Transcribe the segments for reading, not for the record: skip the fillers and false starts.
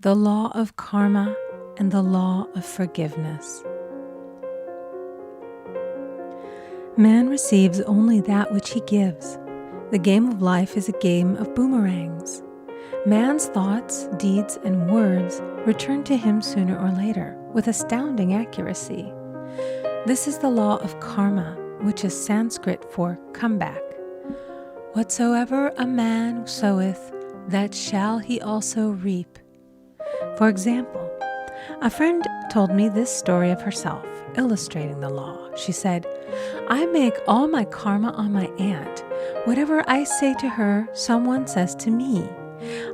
the law of karma and the law of forgiveness. Man receives only that which he gives. The game of life is a game of boomerangs. Man's thoughts, deeds, and words return to him sooner or later with astounding accuracy. This is the law of karma, which is Sanskrit for comeback. Whatsoever a man soweth, that shall he also reap. For example, a friend told me this story of herself, illustrating the law. She said, "I make all my karma on my aunt. Whatever I say to her, someone says to me.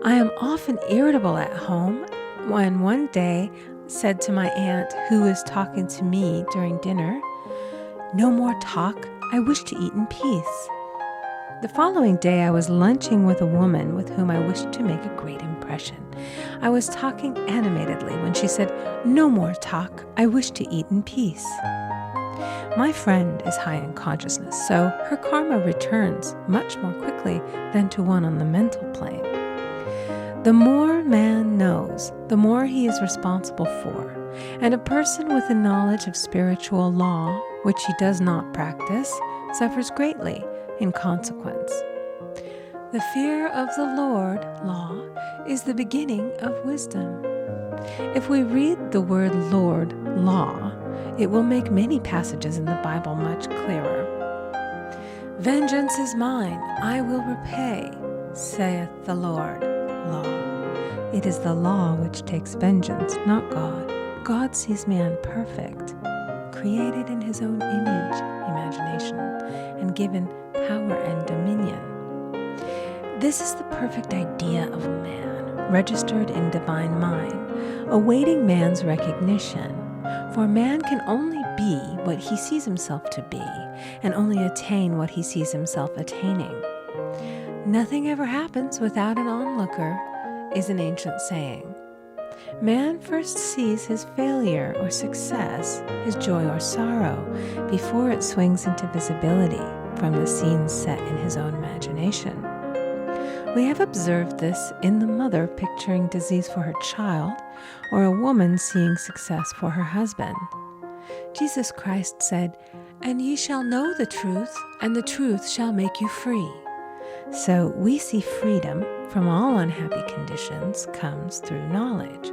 I am often irritable at home when one day said to my aunt, who was talking to me during dinner, 'No more talk, I wish to eat in peace.' The following day, I was lunching with a woman with whom I wished to make a great impression. I was talking animatedly when she said, 'No more talk, I wish to eat in peace.' My friend is high in consciousness, so her karma returns much more quickly than to one on the mental plane. The more man knows, the more he is responsible for, and a person with a knowledge of spiritual law, which he does not practice, suffers greatly in consequence. The fear of the Lord, law, is the beginning of wisdom. If we read the word Lord, law, it will make many passages in the Bible much clearer. Vengeance is mine, I will repay, saith the Lord, law. It is the law which takes vengeance, not God. God sees man perfect, created in his own image, imagination, and given power and dominion. This is the perfect idea of man, registered in divine mind, awaiting man's recognition. For man can only be what he sees himself to be, and only attain what he sees himself attaining. Nothing ever happens without an onlooker, is an ancient saying. Man first sees his failure or success, his joy or sorrow, before it swings into visibility from the scenes set in his own imagination. We have observed this in the mother picturing disease for her child, or a woman seeing success for her husband. Jesus Christ said, "And ye shall know the truth, and the truth shall make you free." So we see freedom from all unhappy conditions comes through knowledge,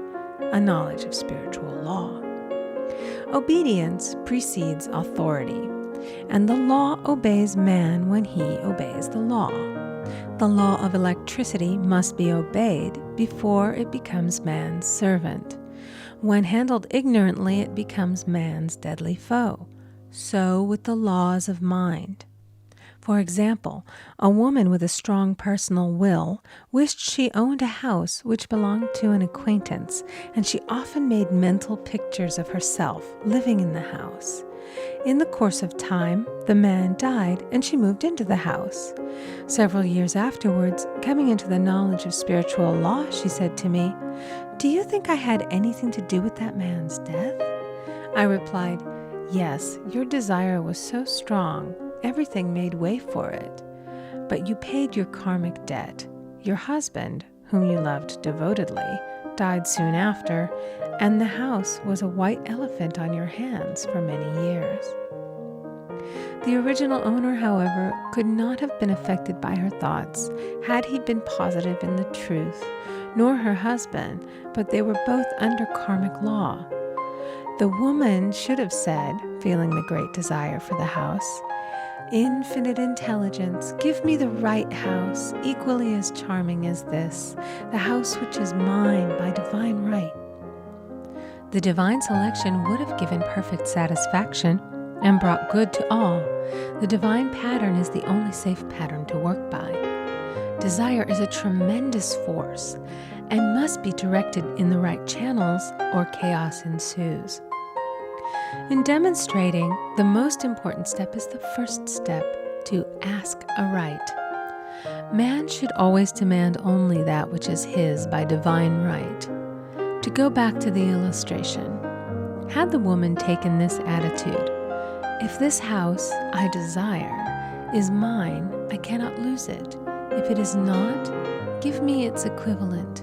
a knowledge of spiritual law. Obedience precedes authority, and the law obeys man when he obeys the law. The law of electricity must be obeyed before it becomes man's servant. When handled ignorantly, it becomes man's deadly foe. So with the laws of mind. For example, a woman with a strong personal will wished she owned a house which belonged to an acquaintance, and she often made mental pictures of herself living in the house. In the course of time, the man died and she moved into the house. Several years afterwards, coming into the knowledge of spiritual law, she said to me, "Do you think I had anything to do with that man's death?" I replied, "Yes, your desire was so strong, everything made way for it. But you paid your karmic debt. Your husband, whom you loved devotedly, died soon after, and the house was a white elephant on your hands for many years." The original owner, however, could not have been affected by her thoughts had he been positive in the truth, nor her husband, but they were both under karmic law. The woman should have said, feeling the great desire for the house, "Infinite intelligence, give me the right house, equally as charming as this, the house which is mine by divine right." The divine selection would have given perfect satisfaction and brought good to all. The divine pattern is the only safe pattern to work by. Desire is a tremendous force and must be directed in the right channels or chaos ensues. In demonstrating, the most important step is the first step, to ask aright. Man should always demand only that which is his by divine right. To go back to the illustration, had the woman taken this attitude, "If this house I desire is mine, I cannot lose it. If it is not, give me its equivalent,"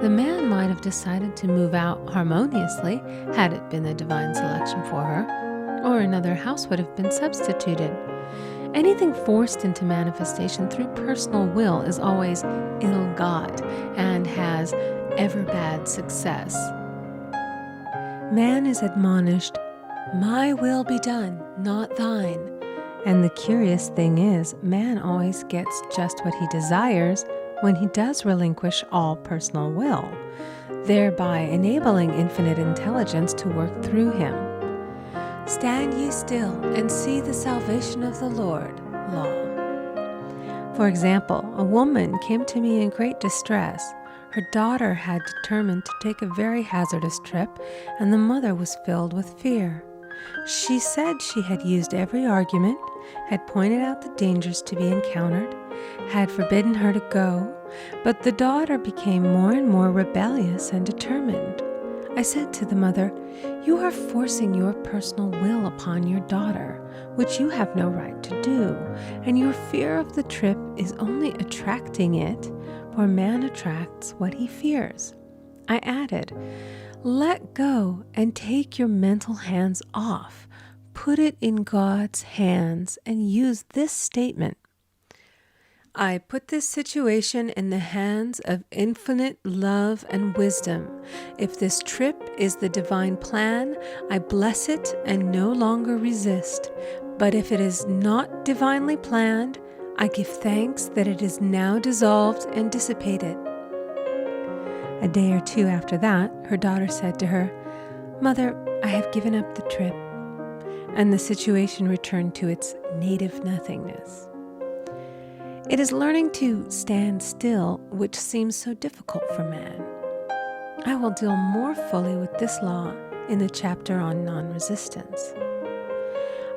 The man might have decided to move out harmoniously had it been the divine selection for her, or another house would have been substituted. Anything forced into manifestation through personal will is always ill-got and has ever bad success. Man is admonished, "My will be done, not thine." And the curious thing is, man always gets just what he desires when he does relinquish all personal will, thereby enabling infinite intelligence to work through him. "Stand ye still and see the salvation of the Lord," law. For example, a woman came to me in great distress. Her daughter had determined to take a very hazardous trip, and the mother was filled with fear. She said she had used every argument, had pointed out the dangers to be encountered, had forbidden her to go, but the daughter became more and more rebellious and determined. I said to the mother, "You are forcing your personal will upon your daughter, which you have no right to do, and your fear of the trip is only attracting it, for man attracts what he fears." I added, "Let go and take your mental hands off. Put it in God's hands and use this statement: I put this situation in the hands of infinite love and wisdom. If this trip is the divine plan, I bless it and no longer resist. But if it is not divinely planned, I give thanks that it is now dissolved and dissipated." A day or two after that, her daughter said to her, "Mother, I have given up the trip," and the situation returned to its native nothingness. It is learning to stand still which seems so difficult for man. I will deal more fully with this law in the chapter on non-resistance.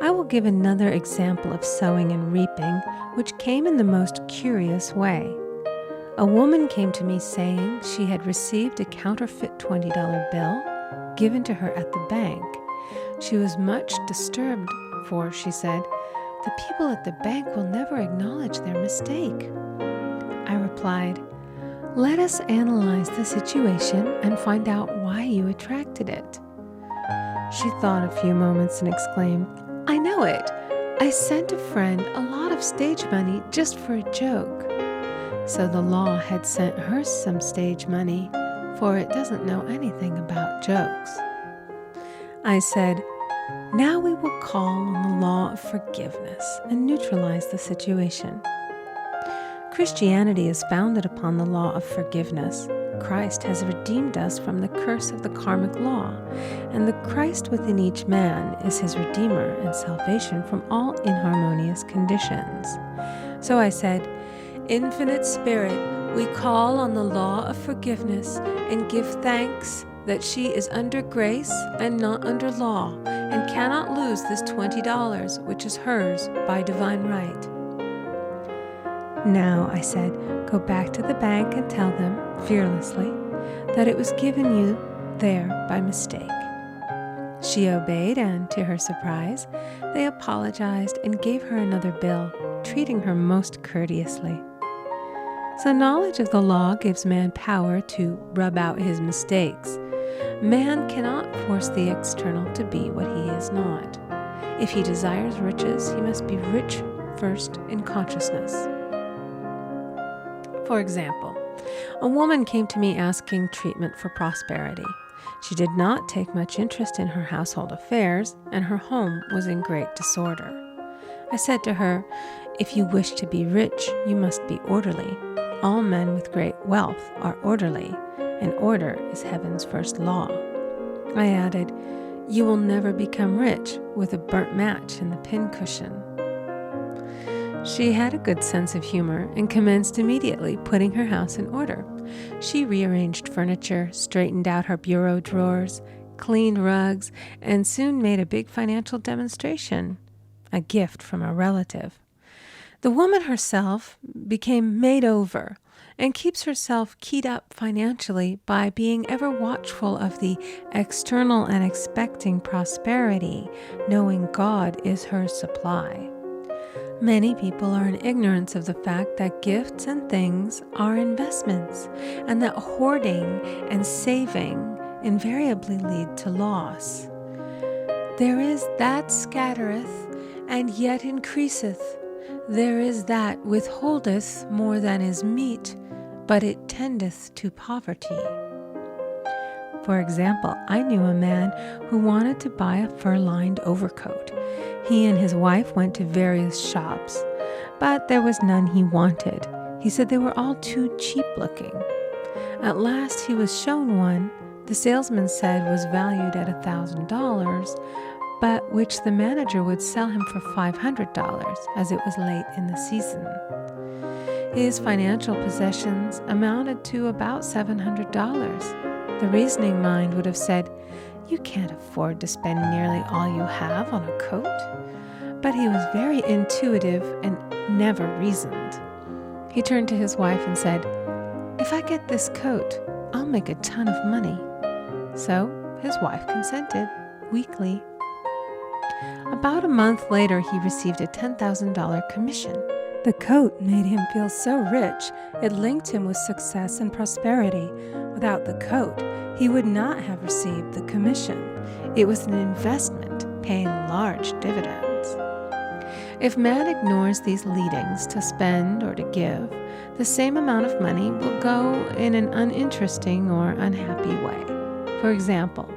I will give another example of sowing and reaping, which came in the most curious way. A woman came to me saying she had received a counterfeit $20 bill given to her at the bank. She was much disturbed, for, she said, "The people at the bank will never acknowledge their mistake." I replied, "Let us analyze the situation and find out why you attracted it." She thought a few moments and exclaimed, "I know it. I sent a friend a lot of stage money just for a joke." So the law had sent her some stage money, for it doesn't know anything about jokes. I said, "Now we will call on the law of forgiveness and neutralize the situation." Christianity is founded upon the law of forgiveness. Christ has redeemed us from the curse of the karmic law, and the Christ within each man is his redeemer and salvation from all inharmonious conditions. So I said, "Infinite Spirit, we call on the law of forgiveness and give thanks that she is under grace and not under law, and cannot lose this $20, which is hers by divine right." "Now," I said, "go back to the bank and tell them, fearlessly, that it was given you there by mistake." She obeyed, and to her surprise, they apologized and gave her another bill, treating her most courteously. So knowledge of the law gives man power to rub out his mistakes. Man cannot force the external to be what he is not. If he desires riches, he must be rich first in consciousness. For example, a woman came to me asking treatment for prosperity. She did not take much interest in her household affairs, and her home was in great disorder. I said to her, "If you wish to be rich, you must be orderly. All men with great wealth are orderly, and order is heaven's first law." I added, "You will never become rich with a burnt match in the pincushion." She had a good sense of humor and commenced immediately putting her house in order. She rearranged furniture, straightened out her bureau drawers, cleaned rugs, and soon made a big financial demonstration, a gift from a relative. The woman herself became made over and keeps herself keyed up financially by being ever watchful of the external and expecting prosperity, knowing God is her supply. Many people are in ignorance of the fact that gifts and things are investments, and that hoarding and saving invariably lead to loss. There is that scattereth, and yet increaseth. There is that withholdeth more than is meet, but it tendeth to poverty. For example, I knew a man who wanted to buy a fur-lined overcoat. He and his wife went to various shops, but there was none he wanted. He said they were all too cheap-looking. At last he was shown one the salesman said was valued at $1,000, but which the manager would sell him for $500, as it was late in the season. His financial possessions amounted to about $700. The reasoning mind would have said, "You can't afford to spend nearly all you have on a coat." But he was very intuitive and never reasoned. He turned to his wife and said, "If I get this coat, I'll make a ton of money." So his wife consented, weakly. About a month later, he received a $10,000 commission. The coat made him feel so rich, it linked him with success and prosperity. Without the coat, he would not have received the commission. It was an investment, paying large dividends. If man ignores these leadings to spend or to give, the same amount of money will go in an uninteresting or unhappy way. For example,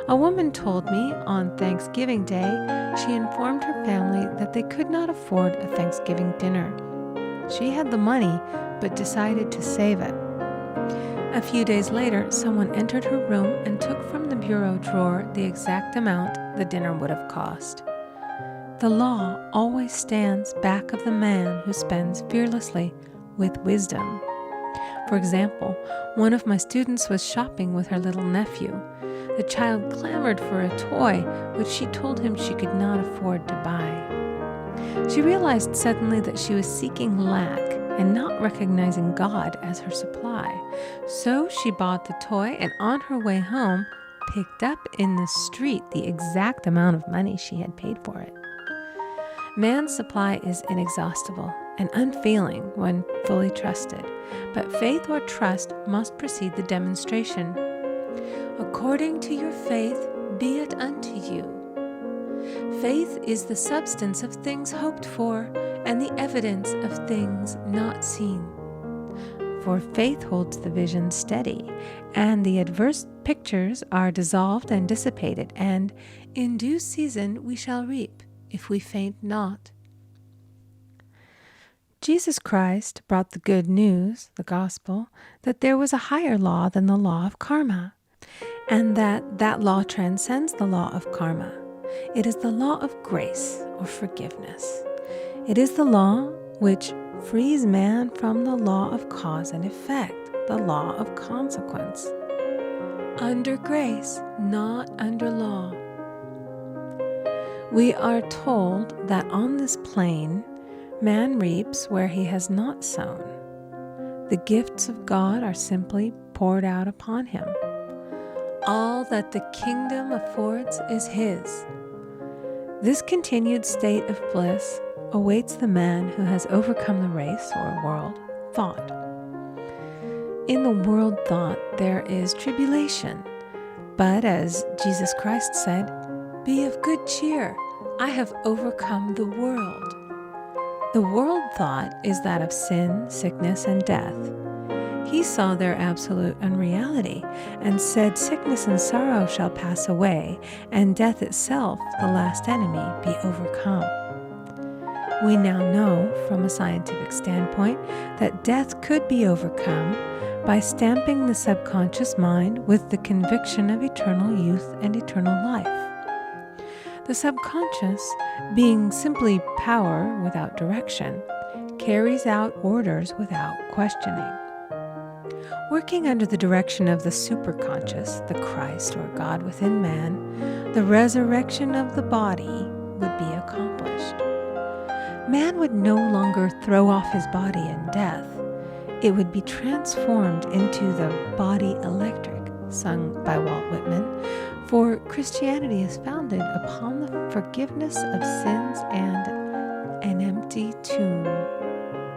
a woman told me on Thanksgiving Day she informed her family that they could not afford a Thanksgiving dinner. She had the money, but decided to save it. A few days later, someone entered her room and took from the bureau drawer the exact amount the dinner would have cost. The law always stands back of the man who spends fearlessly with wisdom. For example, one of my students was shopping with her little nephew. The child clamored for a toy, which she told him she could not afford to buy. She realized suddenly that she was seeking lack and not recognizing God as her supply. So she bought the toy and on her way home, picked up in the street the exact amount of money she had paid for it. Man's supply is inexhaustible and unfailing when fully trusted, but faith or trust must precede the demonstration. According to your faith, be it unto you. Faith is the substance of things hoped for and the evidence of things not seen. For faith holds the vision steady, and the adverse pictures are dissolved and dissipated, and in due season we shall reap, if we faint not. Jesus Christ brought the good news, the gospel, that there was a higher law than the law of karma, and that law transcends the law of karma. It is the law of grace or forgiveness. It is the law which frees man from the law of cause and effect, the law of consequence. Under grace, not under law. We are told that on this plane, man reaps where he has not sown. The gifts of God are simply poured out upon him. All that the kingdom affords is his. This continued state of bliss awaits the man who has overcome the race or world thought. In the world thought there is tribulation, but as Jesus Christ said, "Be of good cheer, I have overcome the world." The world thought is that of sin, sickness, and death. He saw their absolute unreality and said, "Sickness and sorrow shall pass away, and death itself, the last enemy, be overcome." We now know, from a scientific standpoint, that death could be overcome by stamping the subconscious mind with the conviction of eternal youth and eternal life. The subconscious, being simply power without direction, carries out orders without questioning. Working under the direction of the superconscious, the Christ or God within man, the resurrection of the body would be accomplished. Man would no longer throw off his body in death. It would be transformed into the body electric, sung by Walt Whitman, for Christianity is founded upon the forgiveness of sins and an empty 22.